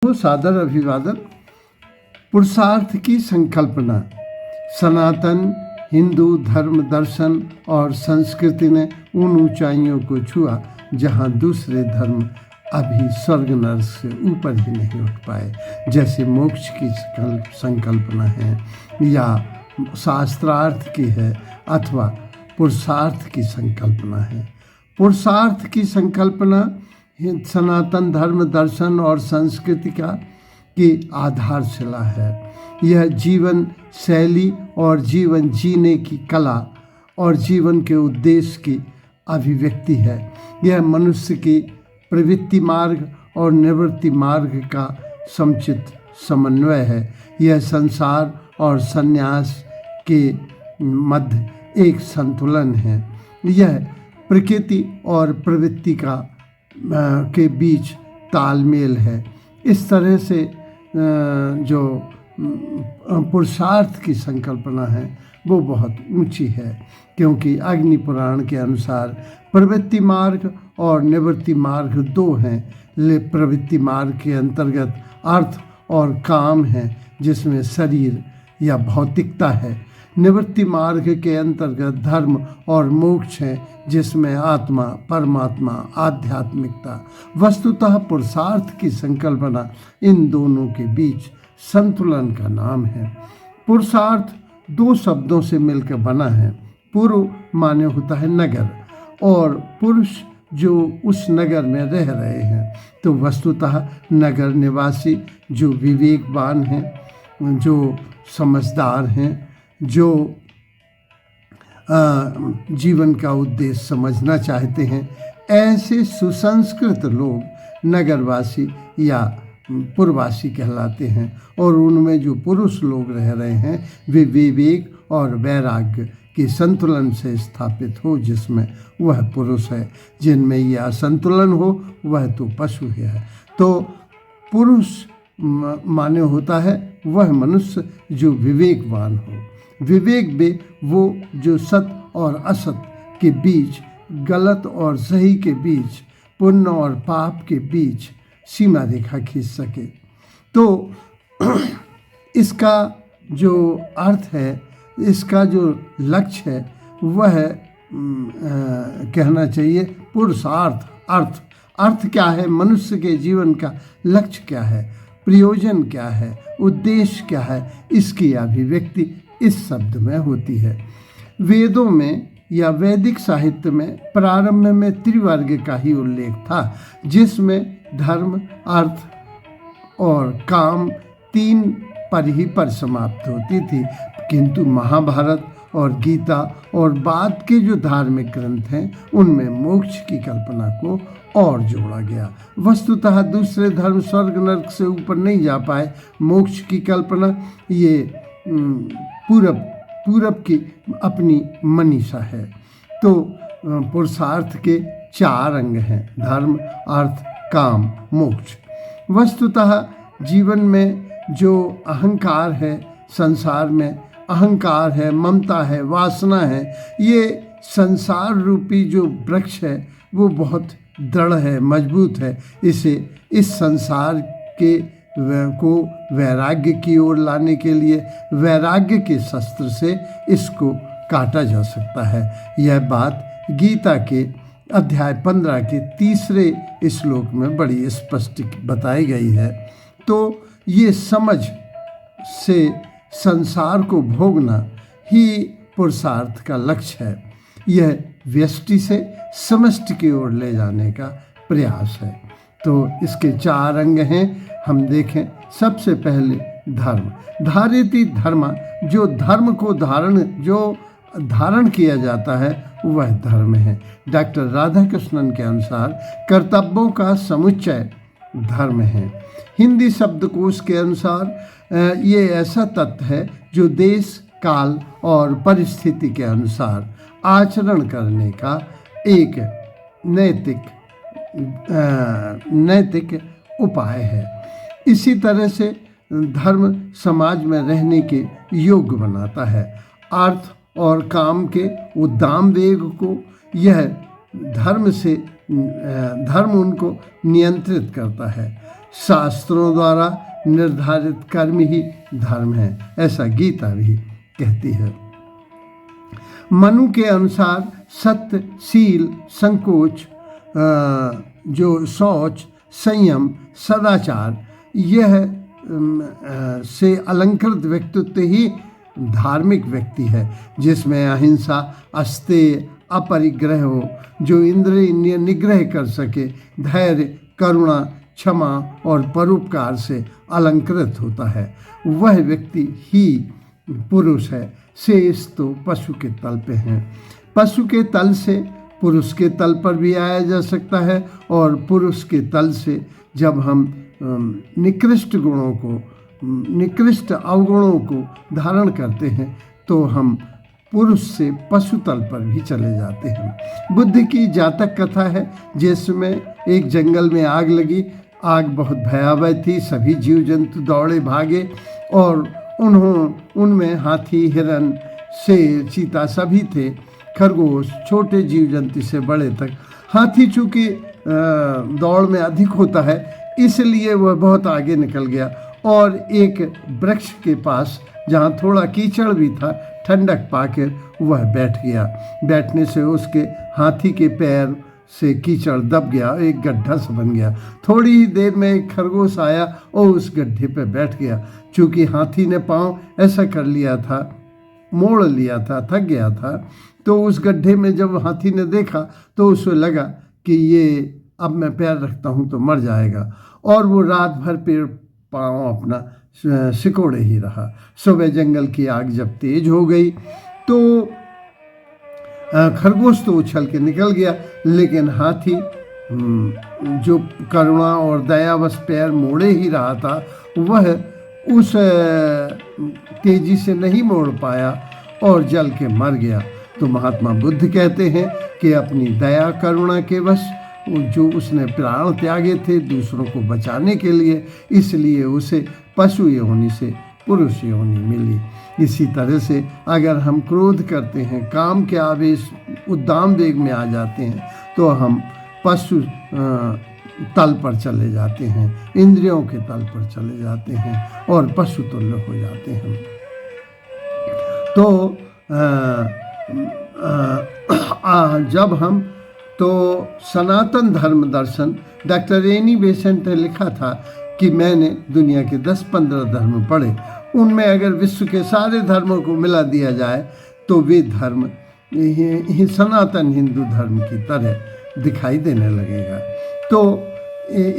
वो सादर अभिवादन। पुरुषार्थ की संकल्पना। सनातन हिंदू धर्म, दर्शन और संस्कृति ने उन ऊंचाइयों को छुआ जहां दूसरे धर्म अभी स्वर्ग नरक से ऊपर ही नहीं उठ पाए, जैसे मोक्ष की संकल्पना है या शास्त्रार्थ की है अथवा पुरुषार्थ की संकल्पना है। पुरुषार्थ की संकल्पना सनातन धर्म, दर्शन और संस्कृति की आधारशिला है। यह जीवन शैली और जीवन जीने की कला और जीवन के उद्देश्य की अभिव्यक्ति है। यह मनुष्य की प्रवृत्ति मार्ग और निवृत्ति मार्ग का समुचित समन्वय है। यह संसार और संन्यास के मध्य एक संतुलन है। यह प्रकृति और प्रवृत्ति के बीच तालमेल है। इस तरह से जो पुरुषार्थ की संकल्पना है वो बहुत ऊंची है, क्योंकि अग्नि पुराण के अनुसार प्रवृत्ति मार्ग और निवृत्ति मार्ग दो हैं। प्रवृत्ति मार्ग के अंतर्गत अर्थ और काम है, जिसमें शरीर या भौतिकता है। निवृत्ति मार्ग के अंतर्गत धर्म और मोक्ष है, जिसमें आत्मा, परमात्मा, आध्यात्मिकता। वस्तुतः पुरुषार्थ की संकल्पना इन दोनों के बीच संतुलन का नाम है। पुरुषार्थ दो शब्दों से मिलकर बना है। पुरु माने होता है नगर, और पुरुष जो उस नगर में रह रहे हैं। तो वस्तुतः नगर निवासी जो विवेकवान हैं, जो समझदार हैं, जो जीवन का उद्देश्य समझना चाहते हैं, ऐसे सुसंस्कृत लोग नगरवासी या पुरवासी कहलाते हैं। और उनमें जो पुरुष लोग रह रहे हैं वे विवेक और वैराग्य के संतुलन से स्थापित हो, जिसमें वह पुरुष है। जिनमें यह असंतुलन हो वह तो पशु है। तो पुरुष माने होता है वह मनुष्य जो विवेकवान हो। विवेक भी वो जो सत्य और असत के बीच, गलत और सही के बीच, पुण्य और पाप के बीच सीमा रेखा खींच सके। तो इसका जो अर्थ है, इसका जो लक्ष्य है, वह कहना चाहिए पुरुषार्थ। अर्थ क्या है? मनुष्य के जीवन का लक्ष्य क्या है, प्रयोजन क्या है, उद्देश्य क्या है, इसकी अभिव्यक्ति इस शब्द में होती है। वेदों में या वैदिक साहित्य में प्रारंभ में त्रिवर्ग का ही उल्लेख था, जिसमें धर्म, अर्थ और काम तीन पर ही परिसमाप्त होती थी। किंतु महाभारत और गीता और बाद के जो धार्मिक ग्रंथ हैं, उनमें मोक्ष की कल्पना को और जोड़ा गया। वस्तुतः दूसरे धर्म स्वर्ग नरक से ऊपर नहीं जा पाए। मोक्ष की कल्पना ये पूरब की अपनी मनीषा है। तो पुरुषार्थ के चार अंग हैं: धर्म, अर्थ, काम, मोक्ष। वस्तुतः जीवन में जो अहंकार है, संसार में अहंकार है, ममता है, वासना है, ये संसार रूपी जो वृक्ष है वो बहुत दृढ़ है, मजबूत है। इसे इस संसार को वैराग्य की ओर लाने के लिए वैराग्य के शस्त्र से इसको काटा जा सकता है। यह बात गीता के अध्याय 15 के 3 श्लोक में बड़ी स्पष्ट बताई गई है। तो ये समझ से संसार को भोगना ही पुरुषार्थ का लक्ष्य है। यह व्यष्टि से समष्टि की ओर ले जाने का प्रयास है। तो इसके चार अंग हैं। हम देखें, सबसे पहले धर्म। धारेति धर्म, जो धर्म को धारण किया जाता है वह धर्म है। डॉक्टर राधा कृष्णन के अनुसार कर्तव्यों का समुच्चय धर्म है। हिंदी शब्दकोश के अनुसार ये ऐसा तत्व है जो देश, काल और परिस्थिति के अनुसार आचरण करने का एक नैतिक उपाय है। इसी तरह से धर्म समाज में रहने के योग्य बनाता है। अर्थ और काम के उद्दाम वेग को धर्म उनको नियंत्रित करता है। शास्त्रों द्वारा निर्धारित कर्म ही धर्म है, ऐसा गीता भी कहती है। मनु के अनुसार सत्य, शील, संकोच, जो शौच, संयम, सदाचार, यह से अलंकृत व्यक्तित्व ही धार्मिक व्यक्ति है, जिसमें अहिंसा, अस्तेय, अपरिग्रह हो, जो इंद्रिय निग्रह कर सके, धैर्य, करुणा, क्षमा और परोपकार से अलंकृत होता है, वह व्यक्ति ही पुरुष है। शेष तो पशु के तल पे हैं। पशु के तल से पुरुष के तल पर भी आया जा सकता है, और पुरुष के तल से जब हम निकृष्ट गुणों को, निकृष्ट अवगुणों को धारण करते हैं तो हम पुरुष से पशु तल पर भी चले जाते हैं। बुद्ध की जातक कथा है, जिसमें एक जंगल में आग लगी। आग बहुत भयावह थी, सभी जीव जंतु दौड़े भागे, और उनमें हाथी, हिरन, शेर, चीता सभी थे, खरगोश, छोटे जीव जंतु से बड़े तक। हाथी चूँकि दौड़ में अधिक होता है, इसलिए वह बहुत आगे निकल गया और एक वृक्ष के पास, जहाँ थोड़ा कीचड़ भी था, ठंडक पाकर वह बैठ गया। बैठने से उसके हाथी के पैर से कीचड़ दब गया, एक गड्ढा सा बन गया। थोड़ी ही देर में एक खरगोश आया और उस गड्ढे पर बैठ गया। चूँकि हाथी ने पाँव ऐसा कर लिया था, मोड़ लिया था, थक गया था, तो उस गड्ढे में जब हाथी ने देखा तो उसे लगा कि ये अब मैं पैर रखता हूँ तो मर जाएगा, और वो रात भर पेड़ पाँव अपना सिकोड़े ही रहा। सुबह जंगल की आग जब तेज हो गई तो खरगोश तो उछल के निकल गया, लेकिन हाथी जो करुणा और दयावश पैर मोड़े ही रहा था, वह उस तेजी से नहीं मोड़ पाया और जल के मर गया। तो महात्मा बुद्ध कहते हैं कि अपनी दया करुणा के वश जो उसने प्राण त्यागे थे दूसरों को बचाने के लिए, इसलिए उसे पशु योनि से पुरुष योनि मिली। इसी तरह से अगर हम क्रोध करते हैं, काम के आवेश, उद्दाम वेग में आ जाते हैं, तो हम पशु तल पर चले जाते हैं, इंद्रियों के तल पर चले जाते हैं और पशु तुल्य हो जाते हैं। तो जब हम सनातन धर्म दर्शन, डॉक्टर एनी बेसेंट ने लिखा था कि मैंने दुनिया के 10-15 धर्म पढ़े, उनमें अगर विश्व के सारे धर्मों को मिला दिया जाए तो वे धर्म सनातन हिंदू धर्म की तरह दिखाई देने लगेगा। तो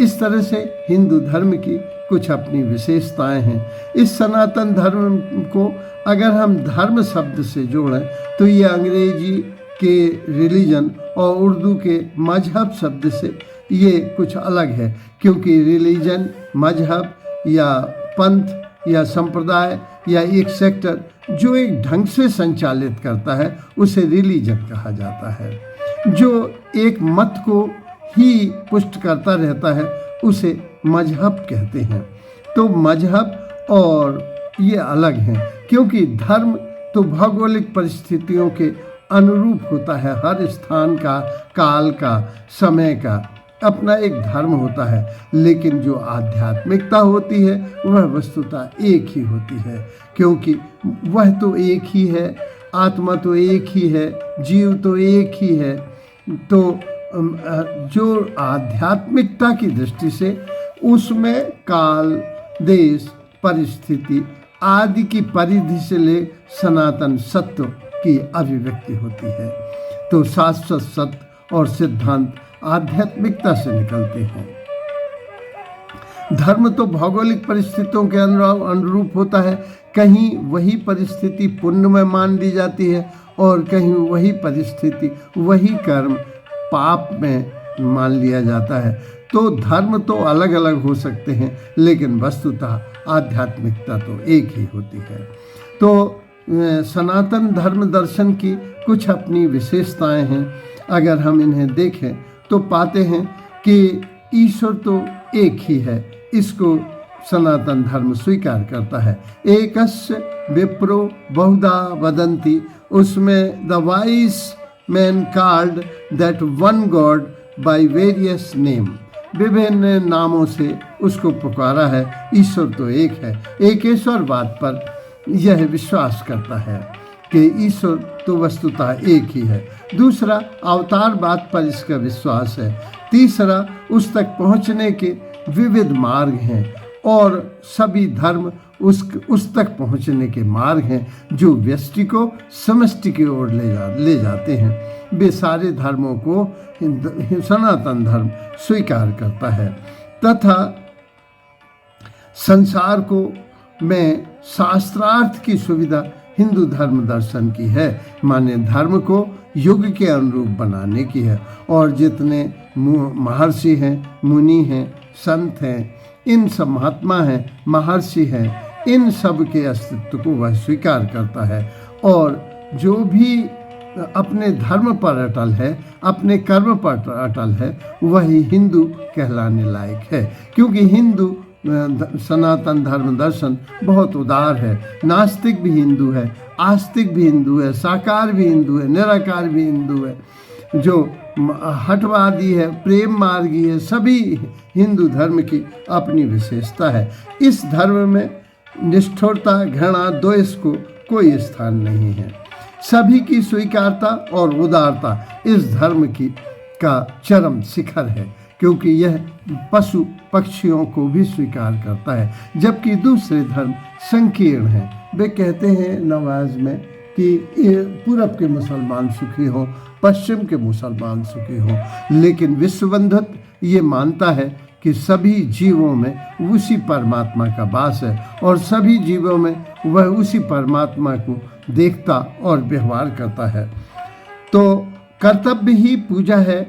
इस तरह से हिंदू धर्म की कुछ अपनी विशेषताएं हैं। इस सनातन धर्म को अगर हम धर्म शब्द से जोड़ें तो ये अंग्रेजी के रिलीजन और उर्दू के मजहब शब्द से ये कुछ अलग है, क्योंकि रिलीजन, मजहब या पंथ या संप्रदाय या एक सेक्टर जो एक ढंग से संचालित करता है उसे रिलीजन कहा जाता है। जो एक मत को ही पुष्ट करता रहता है उसे मजहब कहते हैं। तो मजहब और ये अलग हैं, क्योंकि धर्म तो भौगोलिक परिस्थितियों के अनुरूप होता है। हर स्थान का, काल का, समय का अपना एक धर्म होता है, लेकिन जो आध्यात्मिकता होती है वह वस्तुतः एक ही होती है, क्योंकि वह तो एक ही है, आत्मा तो एक ही है, जीव तो एक ही है। तो जो आध्यात्मिकता की दृष्टि से उसमें काल, देश, परिस्थिति आदि की परिधि से ले सनातन सत्य की अभिव्यक्ति होती है। तो शाश्वत सत्य और सिद्धांत आध्यात्मिकता से निकलते हैं। धर्म तो भौगोलिक परिस्थितियों के अनुरूप होता है। कहीं वही परिस्थिति पुण्य में मान ली जाती है और कहीं वही परिस्थिति, वही कर्म पाप में मान लिया जाता है। तो धर्म तो अलग अलग हो सकते हैं, लेकिन वस्तुतः आध्यात्मिकता तो एक ही होती है। तो सनातन धर्म दर्शन की कुछ अपनी विशेषताएं हैं। अगर हम इन्हें देखें तो पाते हैं कि ईश्वर तो एक ही है, इसको सनातन धर्म स्वीकार करता है। एकस्य विप्रो बहुधा वदन्ति, उसमें the wise man called that one God by various name, विभिन्न नामों से उसको पुकारा है। ईश्वर तो एक है। एकेश्वरवाद पर यह विश्वास करता है कि ईश्वर तो वस्तुतः एक ही है। दूसरा, अवतारवाद पर इसका विश्वास है। तीसरा, उस तक पहुंचने के विविध मार्ग हैं और सभी धर्म उस तक पहुंचने के मार्ग हैं जो व्यष्टि को समष्टि की ओर ले जाते हैं। वे सारे धर्मों को सनातन धर्म स्वीकार करता है तथा संसार को में शास्त्रार्थ की सुविधा हिंदू धर्म दर्शन की है, माने धर्म को युग के अनुरूप बनाने की है। और जितने महर्षि हैं, मुनि हैं, संत हैं, इन सब महात्मा हैं, महर्षि हैं, इन सब के अस्तित्व को वह स्वीकार करता है। और जो भी अपने धर्म पर अटल है, अपने कर्म पर अटल है, वही हिंदू कहलाने लायक है। क्योंकि हिंदू सनातन धर्म दर्शन बहुत उदार है। नास्तिक भी हिंदू है, आस्तिक भी हिंदू है, साकार भी हिंदू है, निराकार भी हिंदू है, जो हठवादी है, प्रेम मार्गी है। सभी हिंदू धर्म की अपनी विशेषता है। इस धर्म में निष्ठुरता, घृणा, द्वेष को कोई स्थान नहीं है। सभी की स्वीकारता और उदारता इस धर्म का चरम शिखर है, क्योंकि यह पशु पक्षियों को भी स्वीकार करता है, जबकि दूसरे धर्म संकीर्ण हैं। वे कहते हैं नवाज में कि पूरब के मुसलमान सुखी हों, पश्चिम के मुसलमान सुखी हों, लेकिन विश्व बंधुत्व ये मानता है कि सभी जीवों में उसी परमात्मा का वास है और सभी जीवों में वह उसी परमात्मा को देखता और व्यवहार करता है। तो कर्तव्य ही पूजा है,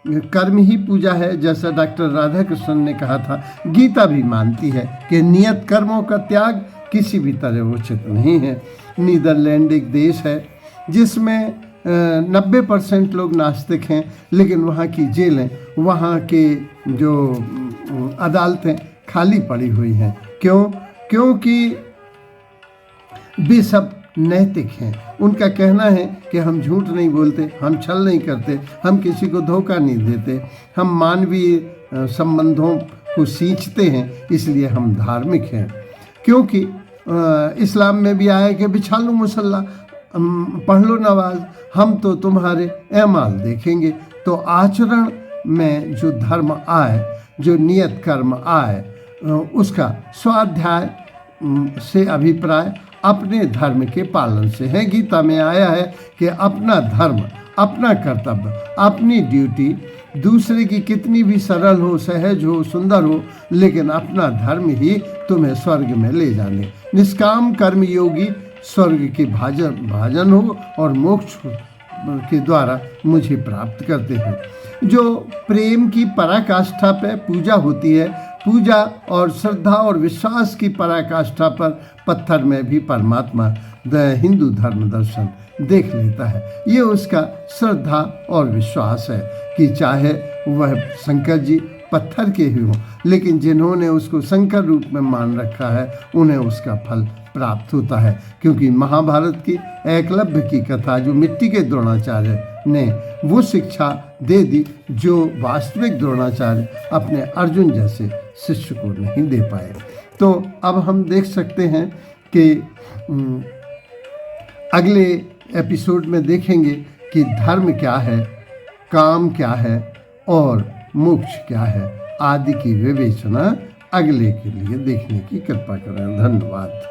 कर्म ही पूजा है। जैसा डॉक्टर राधा कृष्णन ने कहा था, गीता भी मानती है कि नियत कर्मों का त्याग किसी भी तरह उचित नहीं है। नीदरलैंड एक देश है जिसमें 90% लोग नास्तिक हैं, लेकिन वहाँ की जेलें, वहाँ के जो अदालतें खाली पड़ी हुई हैं। क्यों? क्योंकि वे सब नैतिक हैं। उनका कहना है कि हम झूठ नहीं बोलते, हम छल नहीं करते, हम किसी को धोखा नहीं देते, हम मानवीय संबंधों को सींचते हैं, इसलिए हम धार्मिक हैं। क्योंकि इस्लाम में भी आया कि बिछा लो मुसल्ला, पढ़ लो नमाज, हम तो तुम्हारे एमाल देखेंगे। तो आचरण में जो धर्म आए, जो नियत कर्म आए, उसका स्वाध्याय से अभिप्राय अपने धर्म के पालन से है। गीता में आया है कि अपना धर्म, अपना कर्तव्य, अपनी ड्यूटी दूसरे की कितनी भी सरल हो, सहज हो, सुंदर हो, लेकिन अपना धर्म ही तुम्हें स्वर्ग में ले जाने। निष्काम कर्म योगी स्वर्ग के भाजन हो और मोक्ष के द्वारा मुझे प्राप्त करते हैं। जो प्रेम की पराकाष्ठा पे पूजा होती है, पूजा और श्रद्धा और विश्वास की पराकाष्ठा पर पत्थर में भी परमात्मा हिंदू धर्म दर्शन देख लेता है। ये उसका श्रद्धा और विश्वास है कि चाहे वह शंकर जी पत्थर के ही हों, लेकिन जिन्होंने उसको शंकर रूप में मान रखा है, उन्हें उसका फल प्राप्त होता है। क्योंकि महाभारत की एकलव्य की कथा, जो मिट्टी के द्रोणाचार्य ने वो शिक्षा दे दी जो वास्तविक द्रोणाचार्य अपने अर्जुन जैसे शिष्य को नहीं दे पाए। तो अब हम देख सकते हैं कि अगले एपिसोड में देखेंगे कि धर्म क्या है, काम क्या है और मोक्ष क्या है। आदि की विवेचना अगले के लिए देखने की कृपा करें। धन्यवाद।